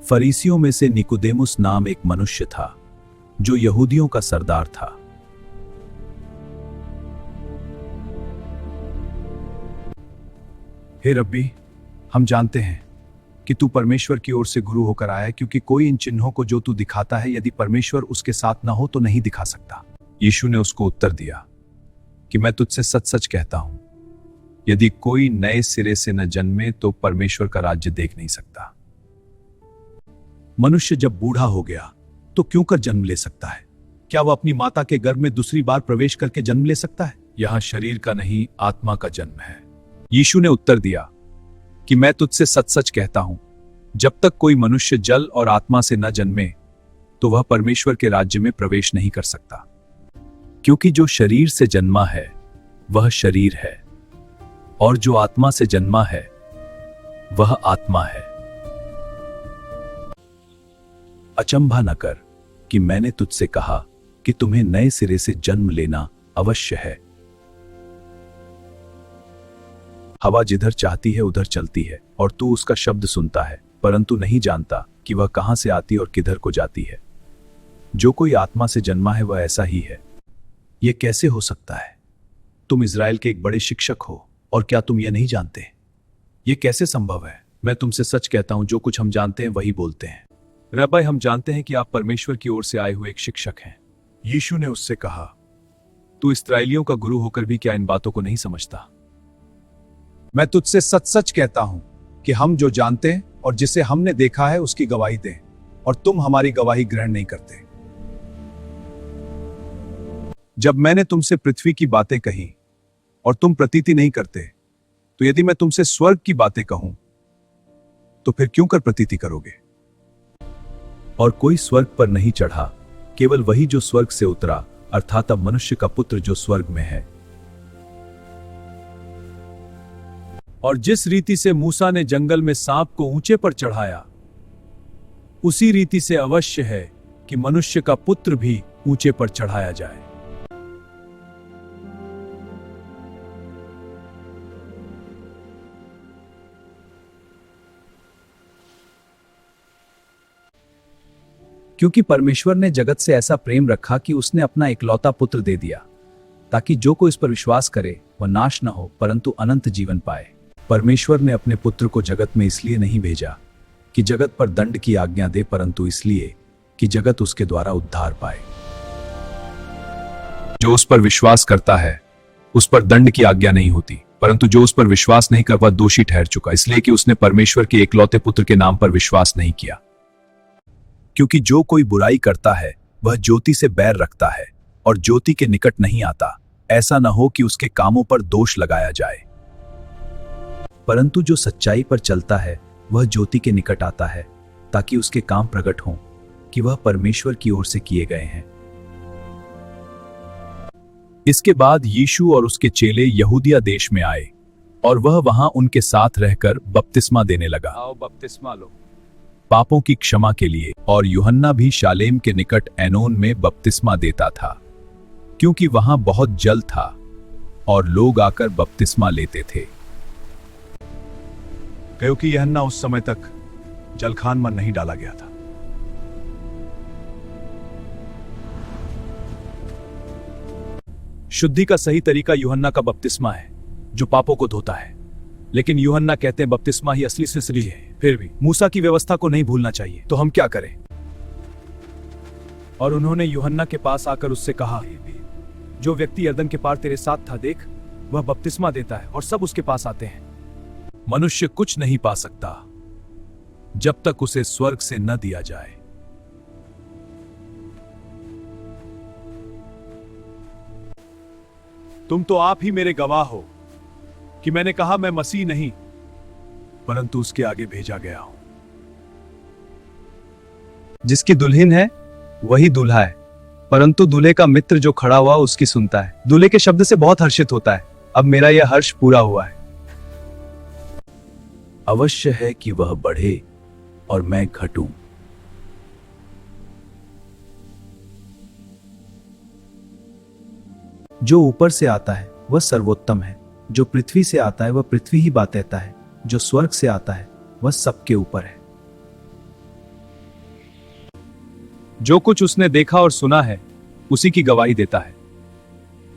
फरीसियों में से निकोदेमुस नाम एक मनुष्य था जो यहूदियों का सरदार था। हे रब्बी, हम जानते हैं कि तू परमेश्वर की ओर से गुरु होकर आया है, क्योंकि कोई इन चिन्हों को जो तू दिखाता है यदि परमेश्वर उसके साथ ना हो तो नहीं दिखा सकता। यीशु ने उसको उत्तर दिया कि मैं तुझसे सच सच कहता हूं, यदि कोई नए सिरे से न जन्मे तो परमेश्वर का राज्य देख नहीं सकता। मनुष्य जब बूढ़ा हो गया तो क्यों कर जन्म ले सकता है? क्या वह अपनी माता के गर्भ में दूसरी बार प्रवेश करके जन्म ले सकता है? यहां शरीर का नहीं, आत्मा का जन्म है। यीशु ने उत्तर दिया कि मैं तुझसे सच सच कहता हूं, जब तक कोई मनुष्य जल और आत्मा से न जन्मे तो वह परमेश्वर के राज्य में प्रवेश नहीं कर सकता। क्योंकि जो शरीर से जन्मा है वह शरीर है, और जो आत्मा से जन्मा है वह आत्मा है। अचंभा न कर कि मैंने तुझसे कहा कि तुम्हें नए सिरे से जन्म लेना अवश्य है। हवा जिधर चाहती है उधर चलती है, और तू उसका शब्द सुनता है परंतु नहीं जानता कि वह कहां से आती और किधर को जाती है। जो कोई आत्मा से जन्मा है वह ऐसा ही है। यह कैसे हो सकता है? तुम इज़राइल के एक बड़े शिक्षक हो और क्या तुम यह नहीं जानते? यह कैसे संभव है? मैं तुमसे सच कहता हूं, जो कुछ हम जानते हैं वही बोलते हैं। रब्बी, हम जानते हैं कि आप परमेश्वर की ओर से आए हुए एक शिक्षक हैं। यीशु ने उससे कहा, तू इस्राएलियों का गुरु होकर भी क्या इन बातों को नहीं समझता? मैं तुझसे सच सच कहता हूं कि हम जो जानते हैं और जिसे हमने देखा है उसकी गवाही दें, और तुम हमारी गवाही ग्रहण नहीं करते। जब मैंने तुमसे पृथ्वी की बातें कही और तुम प्रतीति नहीं करते, तो यदि मैं तुमसे स्वर्ग की बातें कहूं तो फिर क्यों कर प्रतीति करोगे? और कोई स्वर्ग पर नहीं चढ़ा, केवल वही जो स्वर्ग से उतरा, अर्थात अब मनुष्य का पुत्र जो स्वर्ग में है। और जिस रीति से मूसा ने जंगल में सांप को ऊंचे पर चढ़ाया, उसी रीति से अवश्य है कि मनुष्य का पुत्र भी ऊंचे पर चढ़ाया जाए। क्योंकि परमेश्वर ने जगत से ऐसा प्रेम रखा कि उसने अपना इकलौता पुत्र दे दिया, ताकि जो कोई इस पर विश्वास करे वह नाश न हो परंतु अनंत जीवन पाए। परमेश्वर ने अपने पुत्र को जगत में इसलिए नहीं भेजा कि जगत पर दंड की आज्ञा दे, परंतु इसलिए कि जगत उसके द्वारा उद्धार पाए। जो उस पर विश्वास करता है उस पर दंड की आज्ञा नहीं होती, परंतु जो उस पर विश्वास नहीं कर वह दोषी ठहर चुका, इसलिए कि उसने परमेश्वर के एकलौते पुत्र के नाम पर विश्वास नहीं किया। क्योंकि जो कोई बुराई करता है वह ज्योति से बैर रखता है और ज्योति के निकट नहीं आता, ऐसा न हो कि उसके कामों पर दोष लगाया जाए। परंतु जो सच्चाई पर चलता है वह ज्योति के निकट आता है, ताकि उसके काम प्रकट हों कि वह परमेश्वर की ओर से किए गए हैं। इसके बाद यीशु और उसके चेले यहूदिया देश में आए, और वह वहां उनके साथ रहकर बपतिस्मा देने लगा। आओ बपतिस्मा लो पापों की क्षमा के लिए। और यूहन्ना भी शालेम के निकट एनोन में बपतिस्मा देता था, क्योंकि वहां बहुत जल था और लोग आकर बपतिस्मा लेते थे। क्योंकि यूहन्ना उस समय तक जलखान में नहीं डाला गया था। शुद्धि का सही तरीका यूहन्ना का बपतिस्मा है जो पापों को धोता है, लेकिन यूहन्ना कहते हैं बपतिस्मा ही असली सृष्टि है। फिर भी मूसा की व्यवस्था को नहीं भूलना चाहिए, तो हम क्या करें? और उन्होंने यूहन्ना के पास आकर उससे कहा, जो व्यक्ति यरदन के पार तेरे साथ था, देख वह बपतिस्मा देता है और सब उसके पास आते हैं। मनुष्य कुछ नहीं पा सकता जब तक उसे स्वर्ग से न दिया जाए। तुम तो आप ही मेरे गवाह हो कि मैंने कहा मैं मसीह नहीं परंतु उसके आगे भेजा गया हूं। जिसकी दुल्हन है वही दूल्हा है, परंतु दूल्हे का मित्र जो खड़ा हुआ उसकी सुनता है। दूल्हे के शब्द से बहुत हर्षित होता है। अब मेरा यह हर्ष पूरा हुआ है। अवश्य है कि वह बढ़े और मैं घटूं। जो ऊपर से आता है वह सर्वोत्तम है, जो पृथ्वी से आता है वह पृथ्वी ही बात कहता है, जो स्वर्ग से आता है वह सबके ऊपर है। जो कुछ उसने देखा और सुना है उसी की गवाही देता है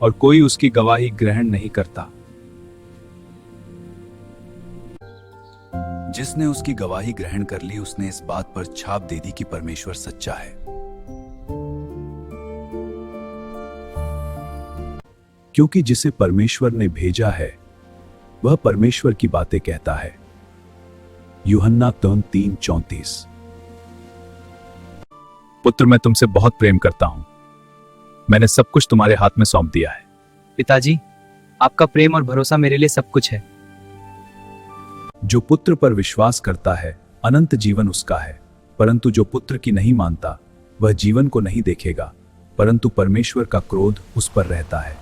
और कोई उसकी गवाही ग्रहण नहीं करता। जिसने उसकी गवाही ग्रहण कर ली उसने इस बात पर छाप दे दी कि परमेश्वर सच्चा है, क्योंकि जिसे परमेश्वर ने भेजा है वह परमेश्वर की बातें कहता है। यूहन्ना 3:34। पुत्र, मैं तुमसे बहुत प्रेम करता हूं, मैंने सब कुछ तुम्हारे हाथ में सौंप दिया है। पिताजी, आपका प्रेम और भरोसा मेरे लिए सब कुछ है। जो पुत्र पर विश्वास करता है अनंत जीवन उसका है, परंतु जो पुत्र की नहीं मानता वह जीवन को नहीं देखेगा, परंतु परमेश्वर का क्रोध उस पर रहता है।